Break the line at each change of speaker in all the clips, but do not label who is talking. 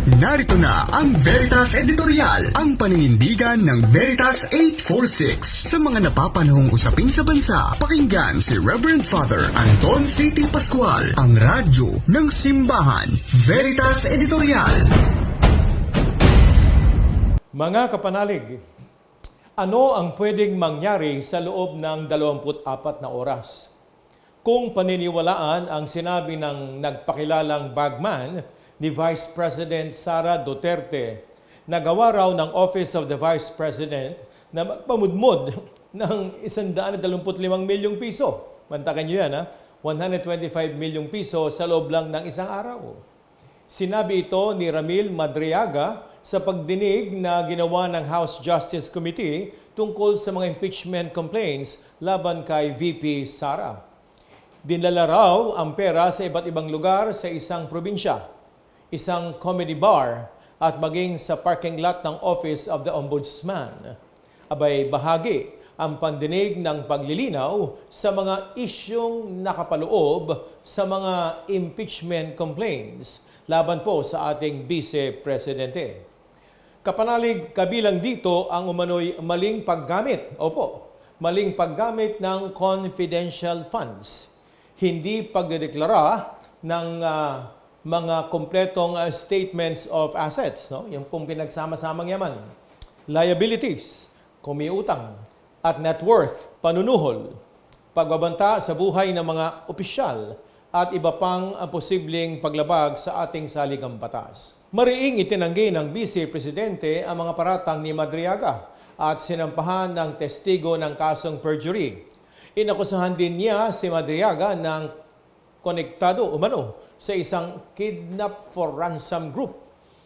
Narito na ang Veritas Editorial, ang paninindigan ng Veritas 846 sa mga napapanahong usapin sa bansa. Pakinggan si Reverend Father Anton C.T. Pascual, ang radyo ng simbahan. Veritas Editorial.
Mga kapanalig, ano ang pwedeng mangyari sa loob ng 24 na oras? Kung paniniwalaan ang sinabi ng nagpakilalang bagman ni Vice President Sara Duterte, nagawa raw ng Office of the Vice President na magpamudmod ng 125 milyong piso. Mantakan nyo yan, ha? 125 milyong piso sa loob lang ng isang araw. Sinabi ito ni Ramil Madriaga sa pagdinig na ginawa ng House Justice Committee tungkol sa mga impeachment complaints laban kay VP Sara. Dinala raw ang pera sa iba't ibang lugar sa isang probinsya, isang comedy bar at maging sa parking lot ng Office of the Ombudsman. Abay bahagi ang pandinig ng paglilinaw sa mga isyong nakapaloob sa mga impeachment complaints laban po sa ating Vice Presidente. Kapanalig, kabilang dito ang umano'y maling paggamit. Opo, maling paggamit ng confidential funds. Hindi pagdedeklara ng mga kompletong statements of assets, no? Yung pong pinagsama-samang yaman. Liabilities, kumiutang, at net worth, panunuhol, pagbabanta sa buhay ng mga opisyal, at iba pang posibleng paglabag sa ating saligang batas. Mariing itinanggi ng Vice Presidente ang mga paratang ni Madriaga at sinampahan ng testigo ng kasong perjury. Inakusahan din niya si Madriaga ng konektado umano sa isang kidnap for ransom group.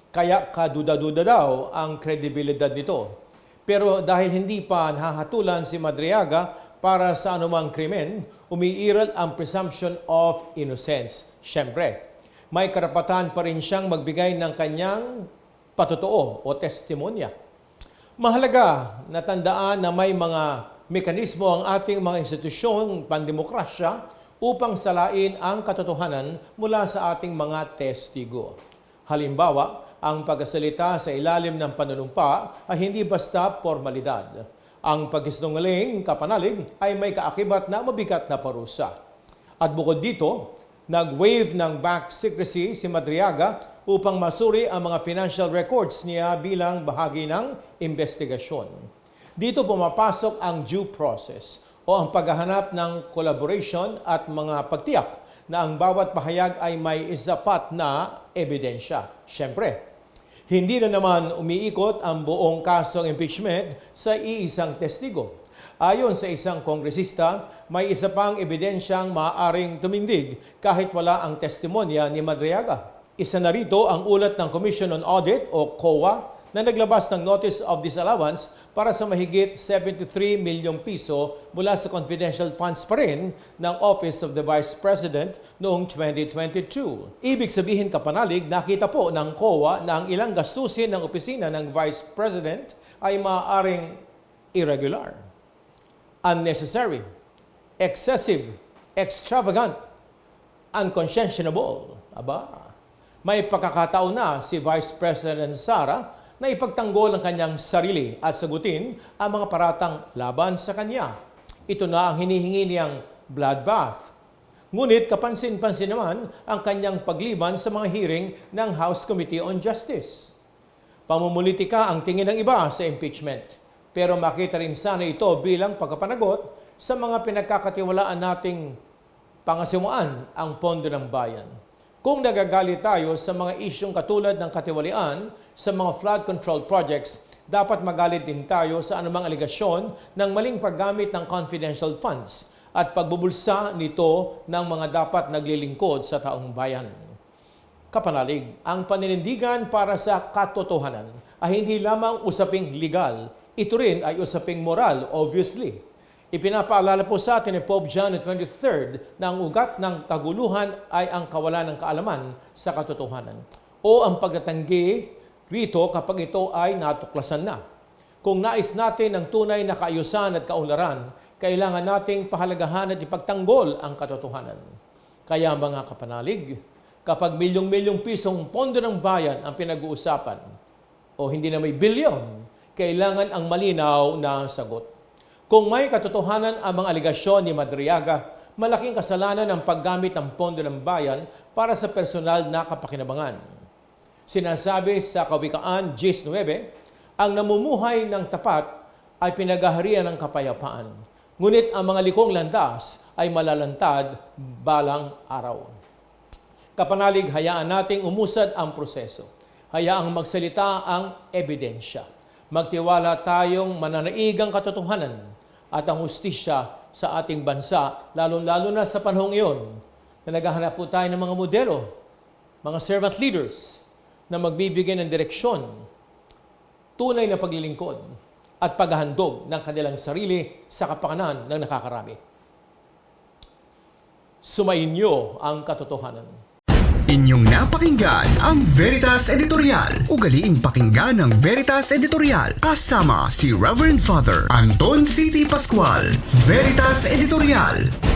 Kaya kaduda-duda daw ang kredibilidad nito. Pero dahil hindi pa nahahatulan si Madriaga para sa anumang krimen, umiiral ang presumption of innocence. Siyempre, may karapatan pa rin siyang magbigay ng kanyang patotoo o testimonya. Mahalaga na tandaan na may mga mekanismo ang ating mga institusyong pandemokrasya upang salain ang katotohanan mula sa ating mga testigo. Halimbawa, ang pagsasalita sa ilalim ng panunumpa ay hindi basta formalidad. Ang pagsisinungaling, kapanalig, ay may kaakibat na mabigat na parusa. At bukod dito, nag-waive ng bank secrecy si Madriaga upang masuri ang mga financial records niya bilang bahagi ng investigasyon. Dito pumapasok ang due process o ang paghahanap ng collaboration at mga pagtiyak na ang bawat pahayag ay may sapat na ebidensya. Siyempre, hindi na naman umiikot ang buong kasong impeachment sa iisang testigo. Ayon sa isang kongresista, may isa pang ebidensyang maaaring tumindig kahit wala ang testimonya ni Madriaga. Isa na rito ang ulat ng Commission on Audit o COA na naglabas ng Notice of Disallowance para sa mahigit 73 milyong piso mula sa confidential funds pa rin ng Office of the Vice President noong 2022. Ibig sabihin, kapanalig, nakita po ng COA na ang ilang gastusin ng opisina ng Vice President ay maaaring irregular, unnecessary, excessive, extravagant, unconscionable. Aba, may pagkakataon na si Vice President Sara na ipagtanggol ang kanyang sarili at sagutin ang mga paratang laban sa kanya. Ito na ang hinihingi niyang bloodbath. Ngunit kapansin-pansin naman ang kanyang pagliban sa mga hearing ng House Committee on Justice. Pamumulitika ang tingin ng iba sa impeachment, pero makita rin sana ito bilang pagkapanagot sa mga pinagkakatiwalaan nating pangasiwaan ang pondo ng bayan. Kung nagagalit tayo sa mga isyong katulad ng katiwalian sa mga flood control projects, dapat magalit din tayo sa anumang aligasyon ng maling paggamit ng confidential funds at pagbubulsa nito ng mga dapat naglilingkod sa taong bayan. Kapanalig, ang paninindigan para sa katotohanan ay hindi lamang usaping legal, ito rin ay usaping moral, obviously. Ipinapaalala po sa atin ni Pope John XXIII na ang ugat ng kaguluhan ay ang kawalan ng kaalaman sa katotohanan o ang pagtatanggi rito kapag ito ay natuklasan na. Kung nais natin ang tunay na kaayusan at kaunlaran, kailangan nating pahalagahan at ipagtanggol ang katotohanan. Kaya mga kapanalig, Kapag milyong-milyong pisong pondo ng bayan ang pinag-uusapan o hindi na may bilyon, kailangan ang malinaw na sagot. Kung may katotohanan ang mga aligasyon ni Madriaga, malaking kasalanan ang paggamit ng pondo ng bayan para sa personal na kapakinabangan. Sinasabi sa Kawikaan 19, ang namumuhay ng tapat ay pinagaharian ng kapayapaan. Ngunit ang mga likong landas ay malalantad balang araw. Kapanalig, hayaan nating umusad ang proseso. Hayaang magsalita ang ebidensya. Magtiwala tayong mananaigang katotohanan at ang hustisya sa ating bansa, lalo-lalo na sa panahong iyon na naghahanap po tayo ng mga modelo, mga servant leaders na magbibigay ng direksyon, tunay na paglilingkod at paghahandog ng kanilang sarili sa kapakanan ng nakakarami. Sumainyo ang katotohanan.
Inyong napakinggan ang Veritas Editorial. Ugaliing pakinggan ng Veritas Editorial kasama si Reverend Father Anton C.T. Pascual. Veritas Editorial.